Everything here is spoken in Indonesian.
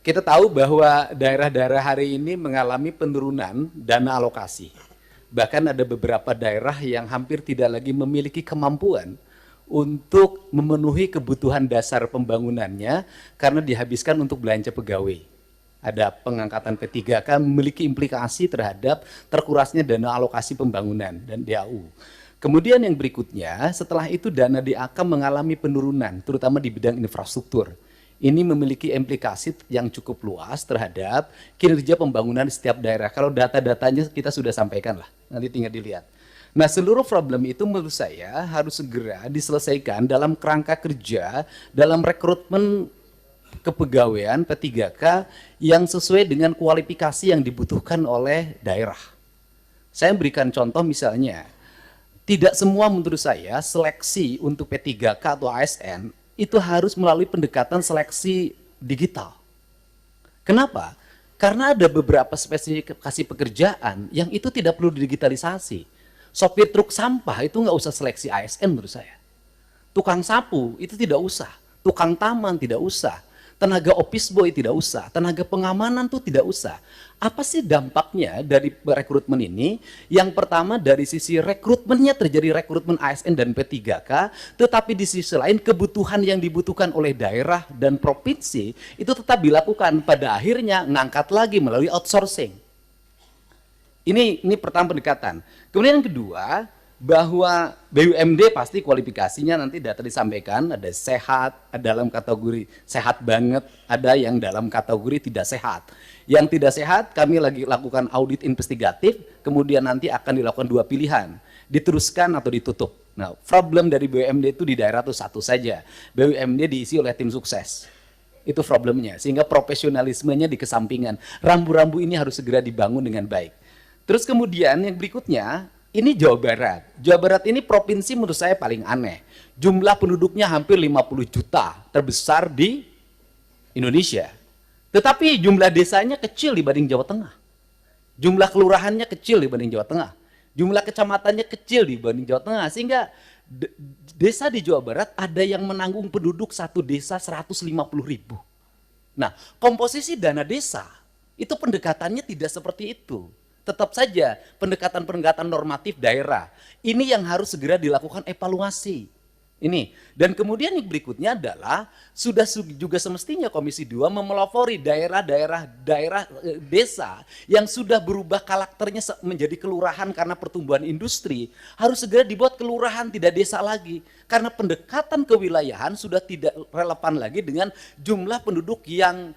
Kita tahu bahwa daerah-daerah hari ini mengalami penurunan dana alokasi. Bahkan ada beberapa daerah yang hampir tidak lagi memiliki kemampuan untuk memenuhi kebutuhan dasar pembangunannya karena dihabiskan untuk belanja pegawai. Ada pengangkatan P3K memiliki implikasi terhadap terkurasnya dana alokasi pembangunan dan DAU. Kemudian yang berikutnya, setelah itu dana DAK mengalami penurunan, terutama di bidang infrastruktur. Ini memiliki implikasi yang cukup luas terhadap kinerja pembangunan di setiap daerah. Kalau data-datanya kita sudah sampaikan lah, nanti tinggal dilihat. Nah, seluruh problem itu menurut saya harus segera diselesaikan dalam kerangka kerja, dalam rekrutmen kepegawaian P3K yang sesuai dengan kualifikasi yang dibutuhkan oleh daerah. Saya berikan contoh misalnya, tidak semua menurut saya seleksi untuk P3K atau ASN itu harus melalui pendekatan seleksi digital. Kenapa? Karena ada beberapa spesifikasi pekerjaan yang itu tidak perlu digitalisasi. Sopir truk sampah itu nggak usah seleksi ASN menurut saya. Tukang sapu itu tidak usah. Tukang taman tidak usah. Tenaga office boy tidak usah, tenaga pengamanan tuh tidak usah. Apa sih dampaknya dari rekrutmen ini? Yang pertama dari sisi rekrutmennya terjadi rekrutmen ASN dan P3K, tetapi di sisi lain kebutuhan yang dibutuhkan oleh daerah dan provinsi itu tetap dilakukan. Pada akhirnya ngangkat lagi melalui outsourcing. Ini pertama pendekatan. Kemudian yang kedua, bahwa BUMD pasti kualifikasinya nanti data disampaikan, ada sehat, ada dalam kategori sehat banget, ada yang dalam kategori tidak sehat. Yang tidak sehat kami lagi lakukan audit investigatif, kemudian nanti akan dilakukan dua pilihan, diteruskan atau ditutup. Nah, problem dari BUMD itu di daerah itu satu saja, BUMD diisi oleh tim sukses. Itu problemnya, sehingga profesionalismenya dikesampingkan. Rambu-rambu ini harus segera dibangun dengan baik. Terus kemudian yang berikutnya, ini Jawa Barat. Jawa Barat ini provinsi menurut saya paling aneh. Jumlah penduduknya hampir 50 juta, terbesar di Indonesia. Tetapi jumlah desanya kecil dibanding Jawa Tengah. Jumlah kelurahannya kecil dibanding Jawa Tengah. Jumlah kecamatannya kecil dibanding Jawa Tengah. Sehingga desa di Jawa Barat ada yang menanggung penduduk satu desa 150.000. Nah, komposisi dana desa itu pendekatannya tidak seperti itu. Tetap saja pendekatan-pendekatan normatif daerah. Ini yang harus segera dilakukan evaluasi. Ini. Dan kemudian yang berikutnya adalah sudah juga semestinya Komisi 2 memelopori daerah desa yang sudah berubah karakternya menjadi kelurahan karena pertumbuhan industri, harus segera dibuat kelurahan tidak desa lagi. Karena pendekatan kewilayahan sudah tidak relevan lagi dengan jumlah penduduk yang